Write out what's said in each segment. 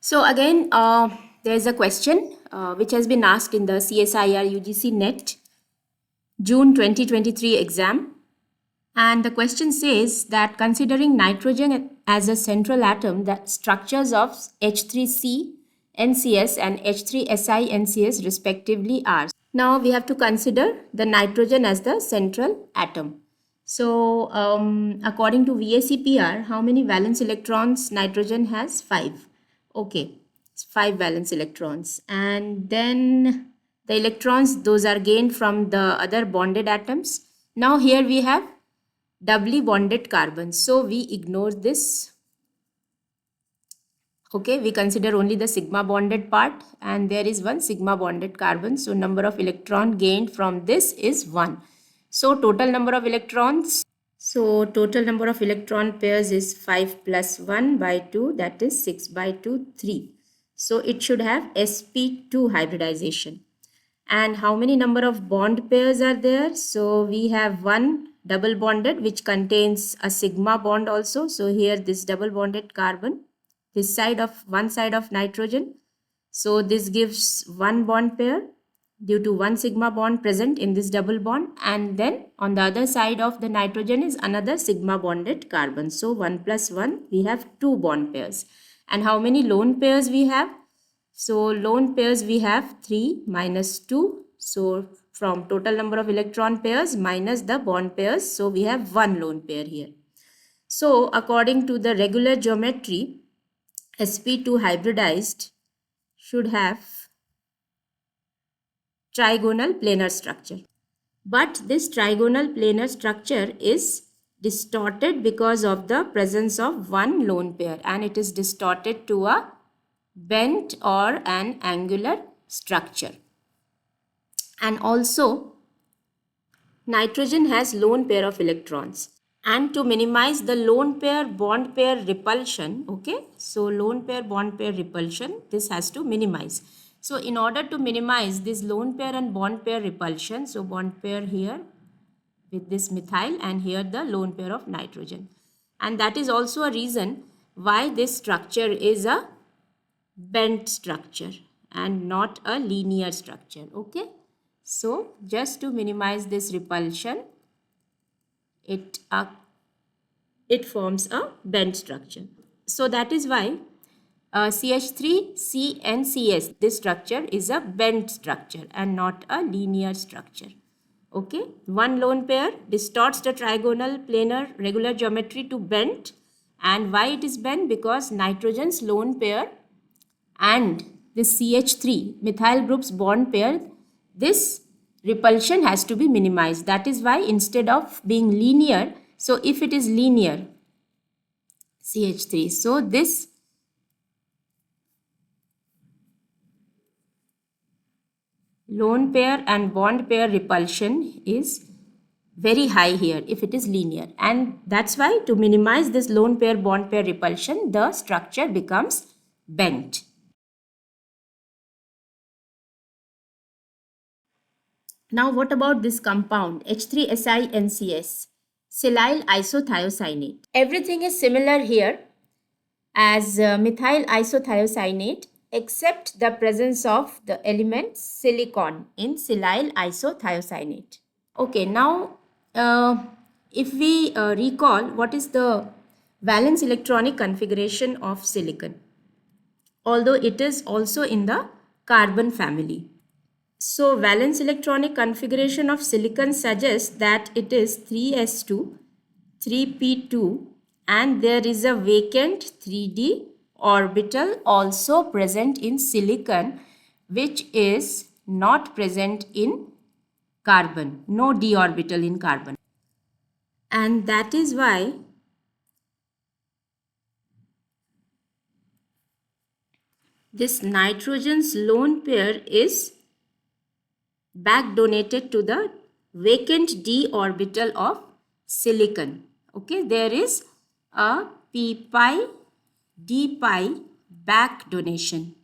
So again, there is a question which has been asked in the CSIR UGC NET June 2023 exam. And the question says that considering nitrogen as a central atom, that structures of H3C NCS and H3Si NCS respectively are. Now we have to consider the nitrogen as the central atom. So according to VACPR, how many valence electrons nitrogen has? 5. Okay, it's 5 valence electrons. And then the electrons, those are gained from the other bonded atoms. Now here we have doubly bonded carbons. So we ignore this. Okay, we consider only the sigma bonded part, and there is one sigma bonded carbon. So number of electron gained from this is 1. So total number of electrons. So total number of electron pairs is 5 plus 1 by 2, that is 6 by 2, 3. So it should have sp2 hybridization. And how many number of bond pairs are there? So we have one double bonded which contains a sigma bond also. So here this double bonded carbon, this side of one side of nitrogen. So this gives one bond pair due to one sigma bond present in this double bond, and then on the other side of the nitrogen is another sigma bonded carbon. So 1 plus 1, we have 2 bond pairs. And how many lone pairs we have? So lone pairs we have 3 minus 2. So from total number of electron pairs minus the bond pairs, so we have one lone pair here. So according to the regular geometry, sp2 hybridized should have trigonal planar structure. But this trigonal planar structure is distorted because of the presence of one lone pair, and it is distorted to a bent or an angular structure. And also nitrogen has lone pair of electrons, and to minimize the lone pair bond pair repulsion, okay, so lone pair bond pair repulsion, this has to minimize. So in order to minimize this lone pair and bond pair repulsion, so bond pair here with this methyl and here the lone pair of nitrogen, and that is also a reason why this structure is a bent structure and not a linear structure. Okay, so just to minimize this repulsion, it forms a bent structure. So that is why CH3CnCs, this structure is a bent structure and not a linear structure. Okay, one lone pair distorts the trigonal planar regular geometry to bent. And why it is bent? Because nitrogen's lone pair and this CH3 methyl group's bond pair, this repulsion has to be minimized. That is why instead of being linear, so if it is linear CH3, so this lone pair and bond pair repulsion is very high here if it is linear, and that's why to minimize this lone pair bond pair repulsion, the structure becomes bent. Now what about this compound H3SiNCS, silyl isothiocyanate? Everything is similar here as methyl isothiocyanate except the presence of the element silicon in silyl isothiocyanate. Okay, now if we recall what is the valence electronic configuration of silicon, although it is also in the carbon family. So valence electronic configuration of silicon suggests that it is 3s2, 3p2, and there is a vacant 3d orbital also present in silicon, which is not present in carbon, no d orbital in carbon. And that is why this nitrogen's lone pair is back donated to the vacant d orbital of silicon. Okay, there is a p pi d pi back donation.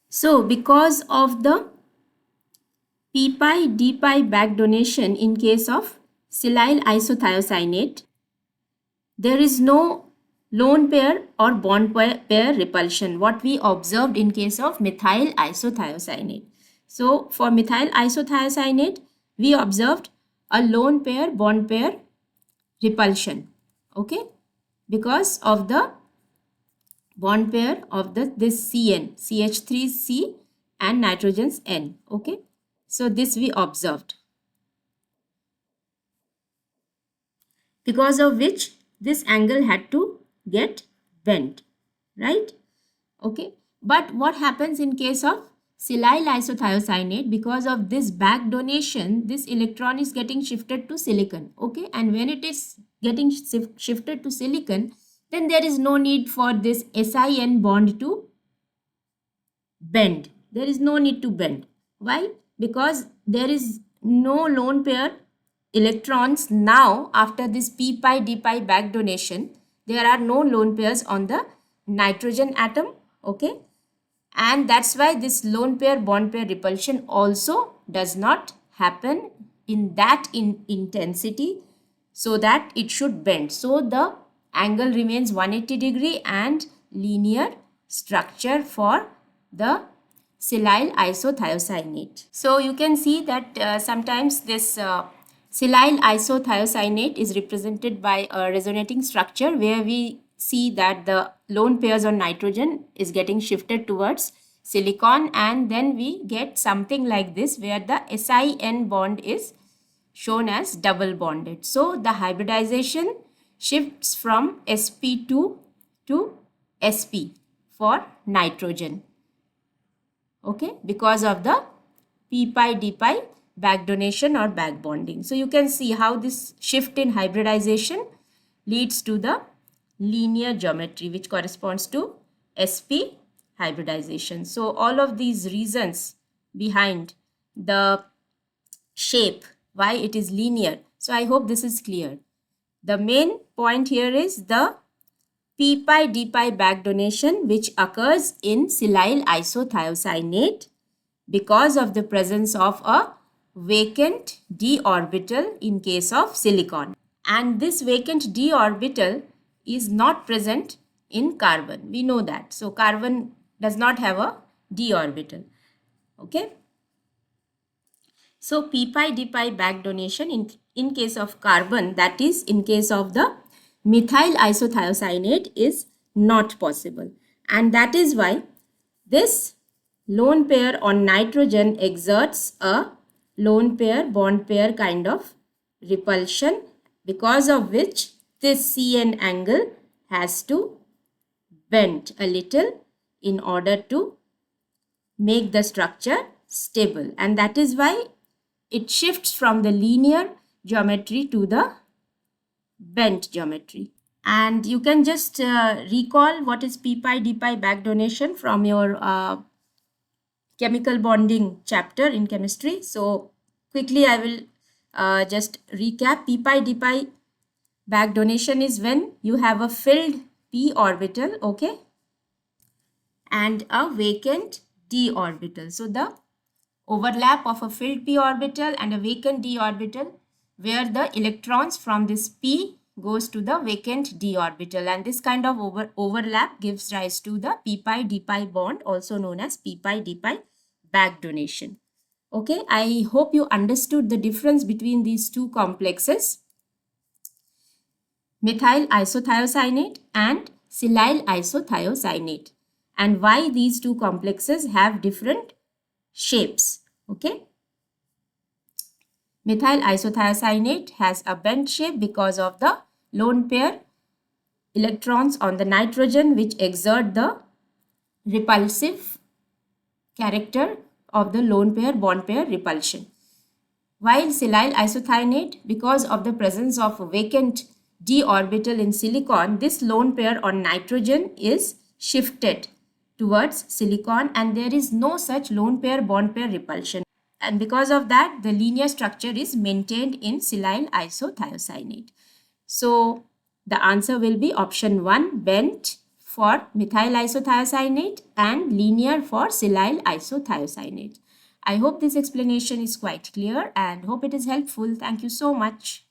So because of the p pi d pi back donation in case of silyl isothiocyanate, there is no lone pair or bond pair repulsion, what we observed in case of methyl isothiocyanate. So for methyl isothiocyanate, we observed a lone pair bond pair repulsion, okay, because of the bond pair of this CN, CH3C and nitrogen's N, okay. So this we observed, because of which this angle had to get bent, right? Okay, but what happens in case of silyl isothiocyanate? Because of this back donation, this electron is getting shifted to silicon, okay, and when it is getting shifted to silicon, then there is no need for this SiN bond to bend. There is no need to bend. Why? Because there is no lone pair electrons now. After this p pi d pi back donation, there are no lone pairs on the nitrogen atom, okay, and that's why this lone pair bond pair repulsion also does not happen in that intensity, so that it should bend. So the angle remains 180 degree and linear structure for the silyl isothiocyanate. So you can see that sometimes this silyl isothiocyanate is represented by a resonating structure where we see that the lone pairs on nitrogen is getting shifted towards silicon, and then we get something like this where the SiN bond is shown as double bonded. So the hybridization shifts from sp2 to sp for nitrogen, okay, because of the p pi d pi back donation or back bonding. So you can see how this shift in hybridization leads to the linear geometry which corresponds to sp hybridization. So all of these reasons behind the shape, why it is linear. So I hope this is clear. The main point here is the p pi d pi back donation which occurs in silyl isothiocyanate because of the presence of a vacant d orbital in case of silicon, and this vacant d orbital is not present in carbon. We know that. So carbon does not have a d orbital, okay. So p pi d pi back donation in case of carbon, that is in case of the methyl isothiocyanate, is not possible, and that is why this lone pair on nitrogen exerts a lone pair bond pair kind of repulsion, because of which this CN angle has to bend a little in order to make the structure stable, and that is why it shifts from the linear geometry to the bent geometry. And you can just recall what is p pi d pi back donation from your chemical bonding chapter in chemistry. So quickly I will just recap. P pi d pi back donation is when you have a filled p orbital, okay, and a vacant d orbital. So the overlap of a filled p orbital and a vacant d orbital, where the electrons from this p goes to the vacant d orbital, and this kind of overlap gives rise to the p pi d pi bond, also known as p pi d pi back donation. Okay, I hope you understood the difference between these two complexes, methyl isothiocyanate and silyl isothiocyanate, and why these two complexes have different shapes. Okay, methyl isothiocyanate has a bent shape because of the lone pair electrons on the nitrogen which exert the repulsive character of the lone pair bond pair repulsion, while silyl isothiocyanate, because of the presence of a vacant d orbital in silicon, this lone pair on nitrogen is shifted towards silicon and there is no such lone pair bond pair repulsion, and because of that the linear structure is maintained in silyl isothiocyanate. So the answer will be option 1, bent for methyl isothiocyanate and linear for silyl isothiocyanate. I hope this explanation is quite clear and hope it is helpful. Thank you so much.